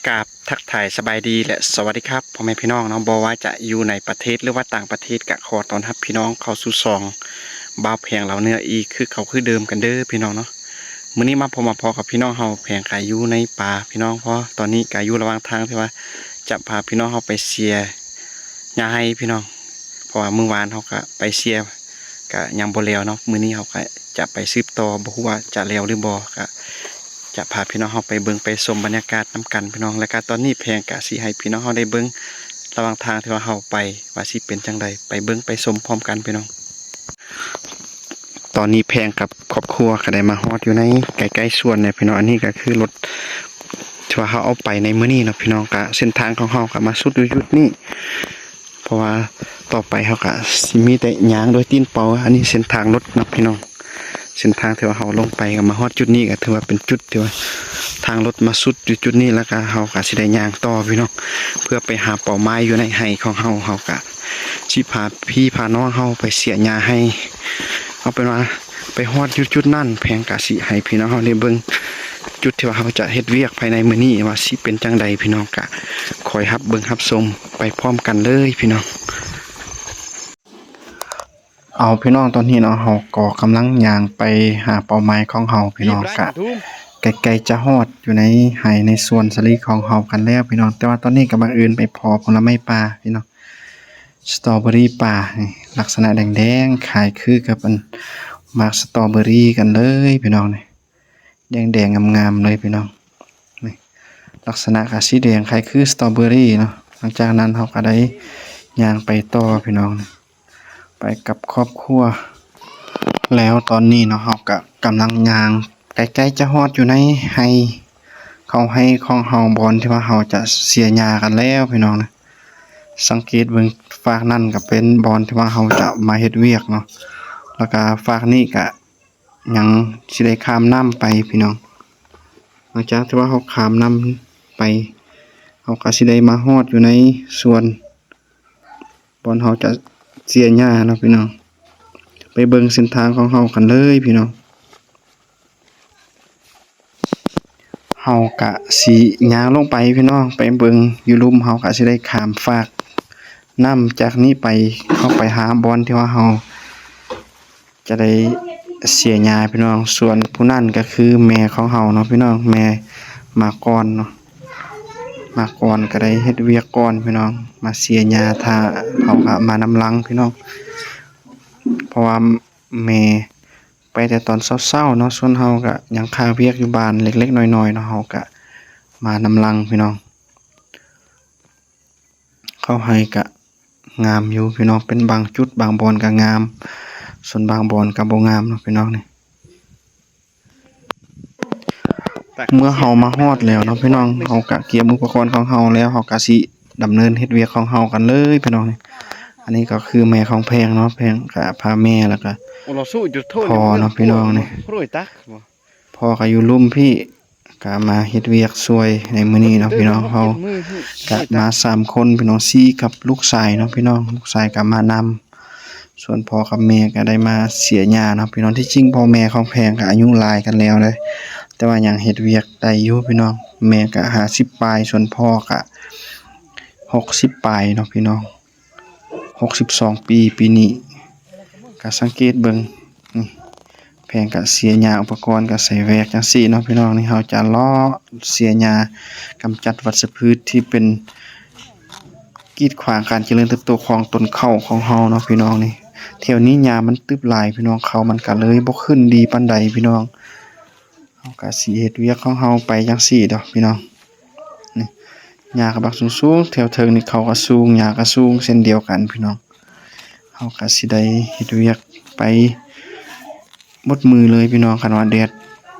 กราบทักทายสบายดีและสวัสดีครับพ่อแม่พี่น้องเนาะบ่ว่าจะอยู่ในประเทศหรือว่าต่างประเทศกะขอต้อนรับพี่น้องเข้าสู่ซองบ่าวแพงเราเนื้ออีคือเขาคือเดิมกันเด้อพี่น้องเนาะมื้อนี้มาพอกับพี่น้องเฮาแพงกายอยู่ในป่าพี่น้องเพราะตอนนี้กายอยู่ระหว่างทางที่ว่าจะพาพี่น้องเฮาไปเสียหญ้าให้พี่น้องเพราะว่ามื้อวานเฮาก็ไปเสียก็ยังบ่แล้วเนาะมื้อนี้เฮาก็จะไปสืบต่อบ่ฮู้ว่าจะแล้วหรือบ่ก็จะพาพี่น้องเฮาไปเบิ่งไปชมบรรยากาศนำกันพี่น้องและก็ตอนนี้แพงกะสิให้พี่น้องเฮาได้เบิ่งระหว่างทางที่ว่าเฮาไปว่าสิเป็นจังไดไปเบิ่งไปชมพร้อมกันพี่น้องตอนนี้แพงกับครอบครัวก็ได้มาฮอดอยู่ในใกล้ๆสวนเนี่ยพี่น้องอันนี้ก็คือรถที่ว่าเฮาเอาไปในมื้อนี้เนาะพี่น้องก็เส้นทางของเฮาก็มาสุดอยู่จุดนี้เพราะว่าต่อไปเฮาก็สิมีแต่ย่างโดยตีนเปล่าอันนี้เส้นทางรถนะพี่น้องเส้นทางที่ว่าเฮาลงไปก็มาฮอดจุดนี้ก็ถือว่าเป็นจุดที่ว่าทางรถมาสุดอยู่จุดนี้แล้วก็เฮาก็สิได้ย่างต่อพี่น้องเพื่อไปหาเป้าหมายอยู่ในไร่ของเฮาก็สิพาพี่พาน้องเฮาไปเสียหญ้าให้เอาเป็นว่าไปฮอดอยู่จุดนั้นแพงกะสิให้พี่น้องเฮาได้เบิ่งจุดที่ว่าเฮาจะเฮ็ดเวียกภายในมื้อนี้ว่าสิเป็นจังใดพี่น้องก็คอยรับเบิ่งรับชมไปพร้อมกันเลยพี่น้องเอาพี่น้องตอนนี้เนาะเฮาก็กำลังย่างไปหาเป้าหมายของเฮาพี่น้องก็ใกล้ๆจะฮอดอยู่ในไร่ในสวนสลีของเฮากันแล้วพี่น้องแต่ว่าตอนนี้ก็บังเอิญไปพอผลไม้ป่าพี่น้องสตรอเบอรี่ป่านี่ลักษณะแดงๆคล้ายคือกับอันหมากสตรอเบอรี่กันเลยพี่น้องนี่แดงๆงามๆเลยพี่น้องนี่ลักษณะก็สีแดงคล้ายคือสตรอเบอรี่เนาะหลังจากนั้นเฮาก็ได้ย่างไปต่อพี่น้องไปกับครอบครัวแล้วตอนนี้เนาะเฮาก็กำลังย่างใกล้ๆจะฮอดอยู่ในไร่ของเฮาบอนที่ว่าเฮาจะเสียหญ้ากันแล้วพี่น้องนะสังเกตเบิ่งฝากนั่นก็เป็นบอนที่ว่าเฮาจะมาเฮ็ดเวียกเนาะแล้วก็ฝากนี้ก็ยังสิได้ข้ามน้ำไปพี่น้องหลังจากที่ว่าเฮาข้ามน้ำไปเฮาก็สิได้มาฮอดอยู่ในสวนบอนเฮาจะเสียหญ้าเนาะพี่น้องไปเบิ่งเส้นทางของเฮากันเลยพี่น้องเฮาก็สิย่างลงไปพี่น้องไปเบิ่งอยู่ลุ่มเฮาก็สิได้ข้ามฟากน้ำจากนี้ไปเข้าไปหาบอนที่ว่าเฮาจะได้เสียหญ้าพี่น้องส่วนผู้นั้นก็คือแม่ของเฮาเนาะพี่น้องแม่มาก่อนเนาะมาก่อนก็ได้เฮ็ดเวียกก่อนพี่น้องมาเสียหญ้าถ้าเฮาก็มานำหลังพี่น้องเพราะว่าแม่ไปแต่ตอนเช้าๆเนาะส่วนเฮาก็ยังค้าเวียกอยู่บ้านเล็กๆน้อยๆเนาะเฮาก็มานำหลังพี่น้องเข้าให้ก็งามอยู่พี่น้องเป็นบางจุดบางบอนก็งามส่วนบางบอนก็บ่งามเนาะพี่น้องนี่เมื่อเฮามาฮอดแล้วเนาะพี่น้องเฮาก็เก็บอุปกรณ์ของเฮาแล้วเฮาก็สิดำเนินเฮ็ดเวียกของเฮากันเลยพี่น้องนี่อันนี้ก็คือแม่ของแพงเนาะแพงก็พาแม่แล้วก็พ่อเนาะพี่น้องนี่พ่อก็อยู่ลุ่มพี่ก็มาเฮ็ดเวียกช่วยในมื้อนี้เนาะพี่น้องเฮาก็มา3คนพี่น้อง4กับลูกชายเนาะพี่น้องลูกชายก็มานำส่วนพ่อกับแม่ก็ได้มาเสียหญ้าเนาะพี่น้องที่จริงพ่อแม่ของแพงก็อายุหลายกันแล้วเลยแต่ว่ายังเฮ็ดเวียกได้อยู่พี่น้องแม่ก็50ปลายส่วนพ่อก็60ปลายเนาะพี่น้อง62ปีนี้ก็สังเกตเบิ่งนี่แพงก็เสียหญ้าอุปกรณ์ก็ใส่แวกจังซี่เนาะพี่น้องนี่เฮาจะล้อเสียหญ้ากำจัดวัชพืชที่เป็นกีดขวางการเจริญเติบโตของต้นข้าวของเฮาเนาะพี่น้องนี่แถวนี้หญ้ามันตึบหลายพี่น้องเขามันก็เลยบ่ขึ้นดีปานใดพี่น้องเฮาก็สิเฮ็ดเวียกของเฮาไปจังซี่ดอกพี่น้องนี่หญ้าก็บักสูงๆแถวเทิงนี่เขาก็สูงหญ้าก็สูงเช่นเดียวกันพี่น้องเฮาก็สิได้เฮ็ดเวียกไปหมดมือเลยพี่น้องคันว่าแดด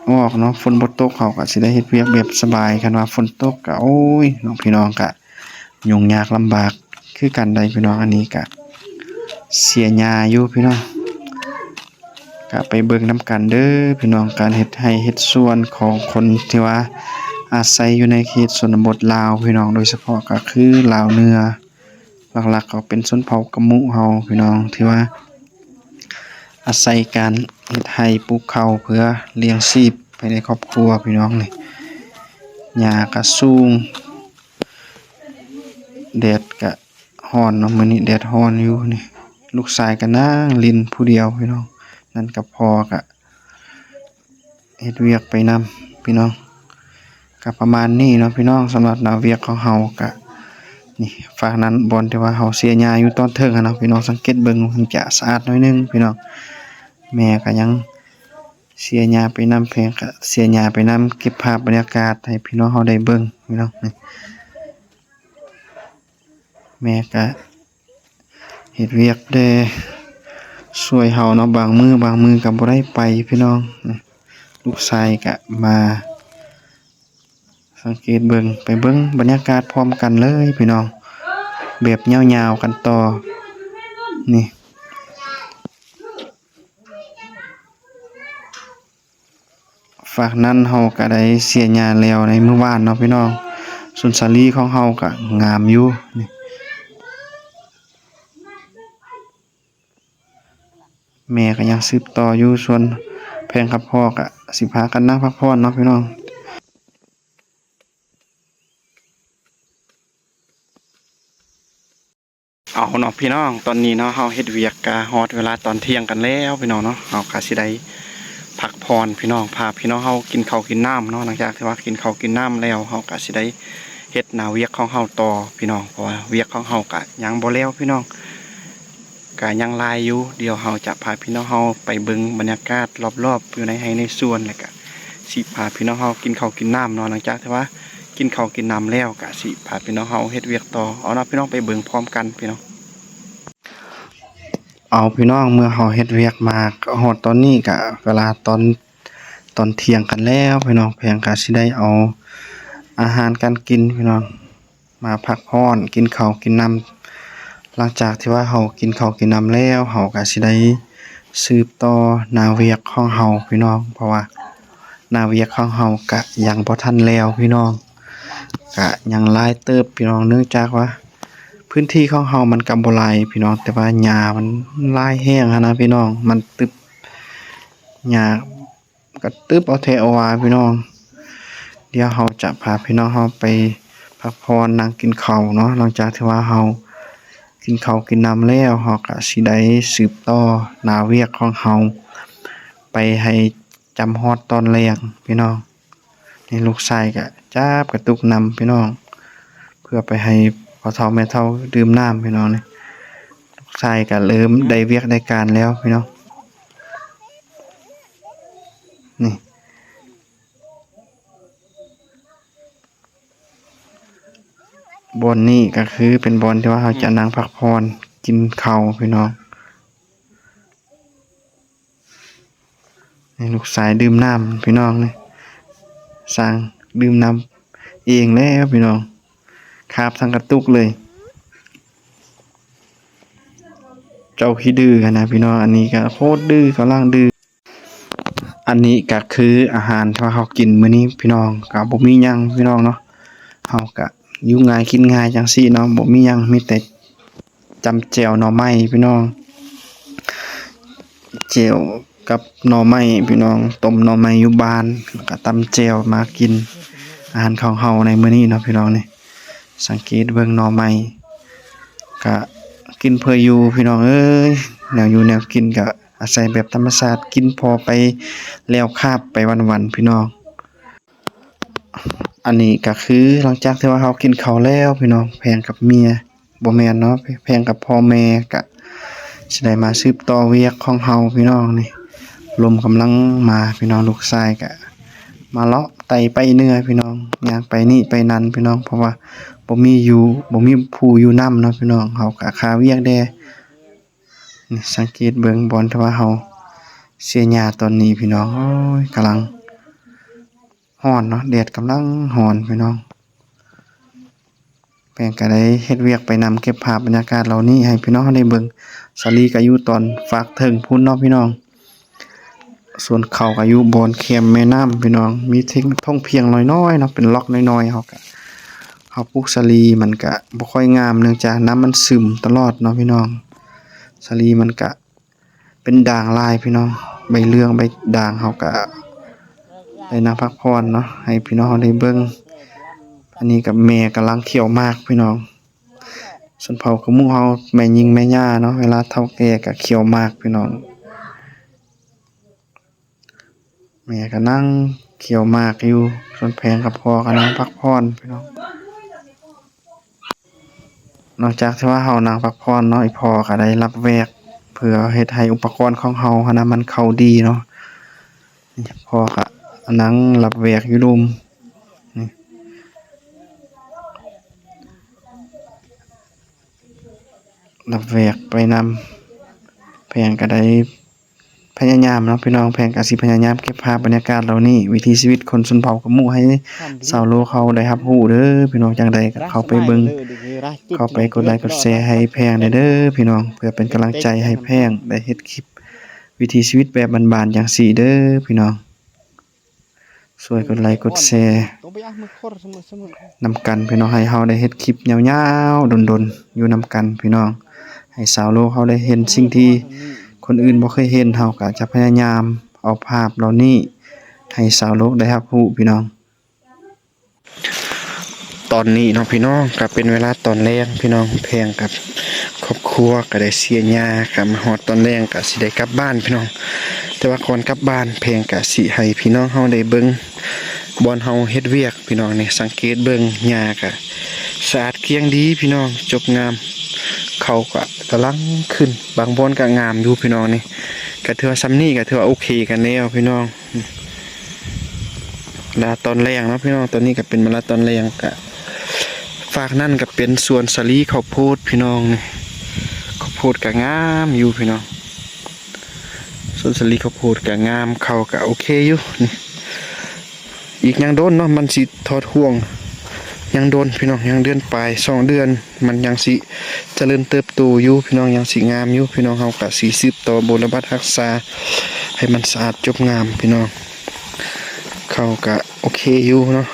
ออกเนาะฝนบ่ตกเฮาก็สิได้เฮ็ดเวียกแบบสบายคันว่าฝนตกก็โอ้ยน้องพี่น้องก็ยุ่งยากลำบากคือกันใดพี่น้องอันนี้ก็เสียหญ้าอยู่พี่น้องก็ไปเบิ่งนำกันเด้อพี่น้องการเฮ็ดไร่เฮ็ดสวนของคนที่ว่าอาศัยอยู่ในเขตชนบทลาวพี่น้องโดยเฉพาะก็คือลาวเหนือหลักๆก็เป็นชนเผ่ากะมุเฮาพี่น้องที่ว่าอาศัยการเฮ็ดไร่ปลูกข้าวเพื่อเลี้ยงชีพภายในครอบครัวพี่น้องนี่หญ้าก็สูง แดดก็ร้อนเนาะมื้อนี้แดดร้อนอยู่นี่ลูกชายก็นั่งเล่นผู้เดียวพี่น้องนั่นก็พ่อก็เฮ็ดเวียกไปนำพี่น้องก็ประมาณนี้เนาะพี่น้องสำหรับหน้าเวียกของเฮาก็นี่ฝากนั้นบอนที่ว่าเฮาเสียหญ้าอยู่ตอนเทิงอะเนาะพี่น้องสังเกตเบิ่งมันจะสะอาดหน่อยนึงพี่น้องแม่ก็ยังเสียหญ้าไปนำแพงก็เสียหญ้าไปนำเก็บภาพบรรยากาศให้พี่น้องเฮาได้เบิ่งพี่น้องนี่แม่ก็เฮ็ดเวียกได้ช่วยเฮาเนาะบางมื้อก็บ่ได้ไปพี่น้องลูกชายก็มาสังเกตเบิ่งไปเบิ่งบรรยากาศพร้อมกันเลยพี่น้องแบบยาวๆกันต่อนี่ฝากนั้นเฮาก็ได้เสียหญ้าแล้วในมื้อวานเนาะพี่น้องส่วนสาลีของเฮาก็งามอยู่นี่แม่ก็ยังสืบต่ออยู่ส่วนแพงกับพ่อก็สิพากันนั่งพักผ่อนเนาะพี่น้องเอาเนาะพี่น้องตอนนี้เนาะเฮาเฮ็ดเวียกก็ฮอดเวลาตอนเที่ยงกันแล้วพี่น้องเนาะเฮาก็สิได้พักผ่อนพี่น้องพาพี่น้องเฮากินข้าวกินน้ำเนาะหลังจากที่ว่ากินข้าวกินน้ำแล้วเฮาก็สิได้เฮ็ดหน้าเวียกของเฮาต่อพี่น้องเพราะว่าเวียกของเฮาก็ยังบ่แล้วพี่น้องก็ยังหลายอยู่เดี๋ยวเฮาจะพาพี่น้องเฮาไปเบิ่งบรรยากาศรอบๆอยู่ในไร่ในสวนแล้วก็สิพาพี่น้องเฮากินข้าวกินน้ำเนาะหลังจากที่ว่ากินข้าวกินน้ำแล้วก็สิพาพี่น้องเฮาเฮ็ดเวียกต่อเอาเนาะพี่น้องไปเบิ่งพร้อมกันพี่น้องเอาพี่น้องเมื่อเฮาเฮ็ดเวียกมาก็ฮอดตอนนี้ก็เวลาตอนเที่ยงกันแล้วพี่น้องแพงก็สิได้เอาอาหารการกินพี่น้องมาพักผ่อนกินข้าวกินน้ำหลังจากที่ว่าเฮากินข้าวกินน้ำแล้วเฮาก็สิได้สืบต่อหน้าเวียกของเฮาพี่น้องเพราะว่าหน้าเวียกของเฮาก็ยังบ่ทันแล้วพี่น้องก็ยังหลายเติบพี่น้องเนื่องจากว่าพื้นที่ของเฮามันก็บ่หลายพี่น้องแต่ว่าหญ้ามันหลายแฮงหั้นนะพี่น้องมันตึบหญ้าก็ตึบเอาแท้เอาว่าพี่น้องเดี๋ยวเฮาจะพาพี่น้องเฮาไปพักผ่อนนั่งกินข้าวเนาะหลังจากที่ว่าเฮากินข้าวกินน้ำแล้วเฮาก็สิได้สืบต่อหน้าเวียกของเฮาไปให้จำฮอดตอนแลงพี่น้องนี่ลูกชายก็จับกระตุกนำพี่น้องเพื่อไปให้พ่อเฒ่าแม่เฒ่าดื่มน้ำพี่น้องนี่ลูกชายก็เริ่มได้เวียกได้การแล้วพี่น้องนี่บ่อนนี้ก็คือเป็นบ่อนที่ว่าเราจะนั่งพักผ่อนกินข้าวพี่น้องนี่ลูกชายดื่มน้ำพี่น้องนี่สั่งดื่มน้ำเองแล้วพี่น้องคาบทั้งกระตุกเลยเจ้าขี้ดื้อกันนะพี่น้องอันนี้ก็โคตรดื้อกำลังดื้ออันนี้ก็คืออาหารที่ว่าเรากินมื้อนี้พี่น้องก็บ่มีหยังพี่น้องเนาะเฮาก็อยู่ง่ายกินง่ายจังซี่เนาะบ่มีหยังมีแต่จำแจ่วหน่อไม้พี่น้องแจ่วกับหน่อไม้พี่น้องต้มหน่อไม้อยู่บ้านแล้วก็ตำแจ่วมากินอาหารของเฮาในมื้อนี้เนาะพี่น้องนี่สังเกตเบิ่งหน่อไม้ก็กินเพื่ออยู่พี่น้องเอ้ยแนวอยู่แนวกินก็อาศัยแบบธรรมชาติกินพอไปแล้วคาบไปวันๆพี่น้องอันนี้ก็คือหลังจากที่ว่าเรากินข้าวแล้วพี่น้องแพงกับเมียบ่แม่นเนาะแพงกับพ่อแม่ก็สิได้มาสืบต่อเวียกของเฮาพี่น้องนี่ลมกำลังมาพี่น้องลูกชายก็มาเลาะไต่ไปเหนือพี่น้องย่างไปนี่ไปนั่นพี่น้องเพราะว่าบ่มีผู้อยู่นำเนาะพี่น้องเฮาก็คาเวียกแดนี่สังเกตเบิ่งบอนที่ว่าเฮาเสียหญ้าตอนนี้พี่น้องโอ้ยกำลังร้อนเนาะแดดกำลังร้อนพี่น้องแปลงก็ได้เฮ็ดเวียกไปนำเก็บภาพบรรยากาศเหล่านี้ให้พี่น้องได้เบิ่งสาลีก็อยู่ตอนฝากเทิงพุ่นเนาะพี่น้องส่วนเขาก็อยู่บอนแคมแม่น้ำพี่น้องมีเทคนิคท่องเพียงน้อยๆเนาะเป็นล็อกน้อยๆเฮาก็เฮาปลูกสาลีมันก็บ่ค่อยงามเนื่องจากน้ำมันซึมตลอดเนาะพี่น้องสาลีมันก็เป็นด่างลายพี่น้องใบเหลืองใบด่างเฮาก็ได้นั่งพักผ่อนเนาะให้พี่น้องได้เบิ่งอันนี้กับแม่กำลังเคี่ยวหมากพี่น้อง ชนเผ่ากะหมู่เฮาแม่หญิงแม่ย่าเนาะเวลาเฒ่าแก่ก็เคี่ยวหมากพี่น้องแม่ก็นั่งเคี่ยวหมากอยู่ส่วนแพงกับพ่อก็นั่งพักผ่อนพี่น้องนอกจากที่ว่าเฮานั่งพักผ่อนเนาะอีพ่อก็ได้รับแวกเพื่อเฮ็ดให้อุปกรณ์ของเฮาหั้นน่ะมันเข้าดีเนาะนี่พ่อก็นั่งรับแวกอยู่รุมนี่รับแวกไปนำแพงก็ได้พยายามเนาะพี่น้องแพงก็สิพยายามเก็บภาพบรรยากาศเหล่านี้วิถีชีวิตคนชนเผ่ากะหมู่ให้ชาวโลกเขาได้รับรู้เด้อพี่น้องจังใดก็เข้าไปเบิ่งเข้าไปกดไลค์กดแชร์ให้แพงได้เด้อพี่น้องเพื่อเป็นกำลังใจให้แพงได้เฮ็ดคลิปวิถีชีวิตแบบบ้านๆจังซี่เด้อพี่น้องช่วยกดไลค์กดแชร์นำกันพี่น้องให้เฮาได้เฮ็ดคลิปยาวๆดนๆอยู่นำกันพี่น้องให้ชาวโลกเขาได้เห็นสิ่งที่คนอื่นบ่เคยเห็นเฮาก็จะพยายามเอาภาพเหล่านี้ให้ชาวโลกได้รับรู้พี่น้องตอนนี้เนาะพี่น้องก็เป็นเวลาตอนแลงพี่น้องแพงกับครอบครัวก็ได้เสียหญ้าก็มาฮอดตอนแลงก็สิได้กลับบ้านพี่น้องแต่ว่าก่อนกลับบ้านแพงก็สิให้พี่น้องเฮาได้เบิ่งบ่อนเฮาเฮ็ดเวียกพี่น้องนี่สังเกตเบิ่งหญ้าก็สะอาดเกลี้ยงดีพี่น้องจบงามเขาก็กำลังขึ้นบางบ่อนก็งามอยู่พี่น้องนี่ก็ถือว่าซ้ำนี้ก็ถือว่าโอเคกันแล้วพี่น้องลาตอนแรงเนาะพี่น้องตอนนี้ก็เป็นเวลาตอนแรงก็ฝากนั่นก็เป็นสวนสาลีข้าวโพดพี่น้องนี่ข้าวโพดก็งามอยู่พี่น้องสวนสาลีข้าวโพดก็งามเขาก็โอเคอยู่นี่อีกยังโดนเนาะมันสิทอดห่วงยังโดนพี่น้องยังเดือนปลาย2 เดือนมันยังสิเจริญเติบโตอยู่พี่น้องยังสิงามอยู่พี่น้องเฮาก็สิสืบต่อบูรณะรักษาให้มันสะอาดจบงามพี่น้องเขาก็โอเคอยู่เนาะ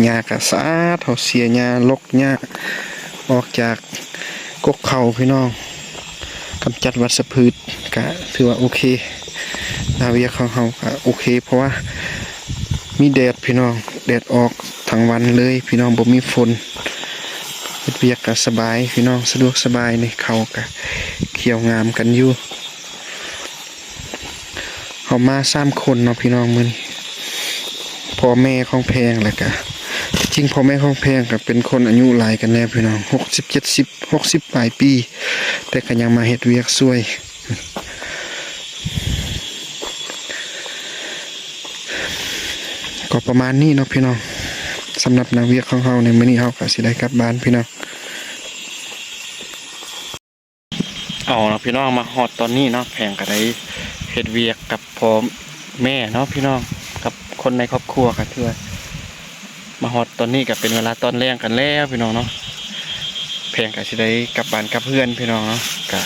หญ้าก็สะอาดเฮาเสียหญ้าลกหญ้าออกจากกกเขาพี่น้องกำจัดวัชพืชก็ถือว่าโอเคนาเวียของเฮาก็โอเคเพราะว่ามีแดดพี่น้องแดดออกทั้งวันเลยพี่น้องบ่มีฝนเฮ็ดเวียกก็สบายพี่น้องสะดวกสบายนี่เขาก็เขียวงามกันอยู่เฮามา3 คนเนาะพี่น้องมื้อนี้พ่อแม่ของแพงแล้วก็จริงพ่อแม่ของแพงก็เป็นคนอายุหลายกันแล้วพี่น้อง60 70 60ปลายปีแต่ก็ยังมาเฮ็ดเวียกช่วยก็ประมาณนี้เนาะพี่น้องสำหรับนักเวียกของเฮาในมื้อนี้เฮาก็สิได้กลับบ้านพี่น้องเอาเนาะพี่น้องมาฮอดตอนนี้เนาะแพงก็ได้เฮ็ดเวียกกับพ่อแม่เนาะพี่น้องกับคนในครอบครัวก็ถือว่ามาฮอดตอนนี้ก็เป็นเวลาตอนแลงกันแล้วพี่น้องเนาะแพงก็สิได้กลับบ้านกับเพื่อนพี่น้องเนาะก็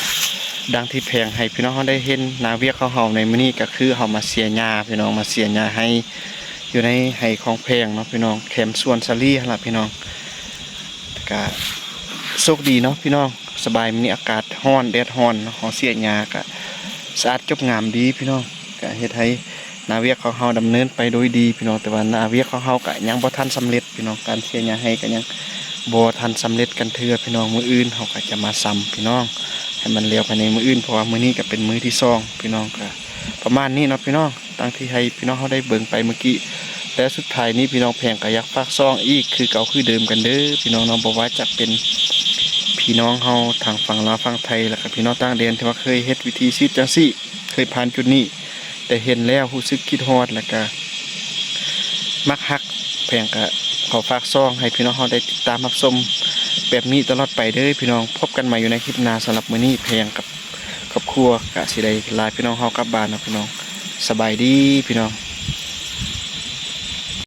ดังที่แพงให้พี่น้องเฮาได้เห็นนาเวียกของเฮาในมื้อนี้ก็คือเฮามาเสียหญ้าพี่น้องมาเสียหญ้าให้อยู่ในไห้ของแพงเนาะพี่น้องแคมสวนสาลีหั่นล่ะพี่น้องก็โชคดีเนาะพี่น้องสบายมื้อนี้อากาศร้อนแดดร้อนเนาะเฮาเสียหญ้าก็สะอาดจบงามดีพี่น้องก็เฮ็ดให้นาเวียกของเฮาดำเนินไปโดยดีพี่น้องแต่ว่านาเวียกของเฮาก็ยังบ่ทันสำเร็จพี่น้องการเสียหญ้าให้ก็ยังบ่ทันสำเร็จกันเทื่อพี่น้องมื้ออื่นเฮาก็จะมาซ้ำพี่น้องให้มันเร็วภายในมื้ออื่นเพราะว่ามื้อนี้ก็เป็นมื้อที่2พี่น้องก็ประมาณนี้เนาะพี่น้องตั้งที่ให้พี่น้องเฮาได้เบิ่งไปเมื่อกี้และสุดท้ายนี้พี่น้องแพงก็อยากฝากซองอีกคือเก่าคือเดิมกันเด้อพี่น้องเนาะบ่ว่าจะเป็นพี่น้องเฮาทางฝั่งลาวฝั่งไทยแล้วก็พี่น้องต่างแดนที่ว่าเคยเฮ็ดวิธีชีวิตจังซี่เคยผ่านจุดนี้แต่เห็นแล้วรู้สึกคิดฮอดแล้วก็มักฮักแพงก็ขอฝากซองให้พี่น้องเฮาได้ติดตามรับชมแบบนี้ตลอดไปเด้อพี่น้องพบกันใหม่อยู่ในคลิปหน้าสำหรับมื้อนี้แพงกับครอบครัวก็สิได้ลาพี่น้องเฮากลับบ้านนะพี่น้องสบายดีพี่น้อง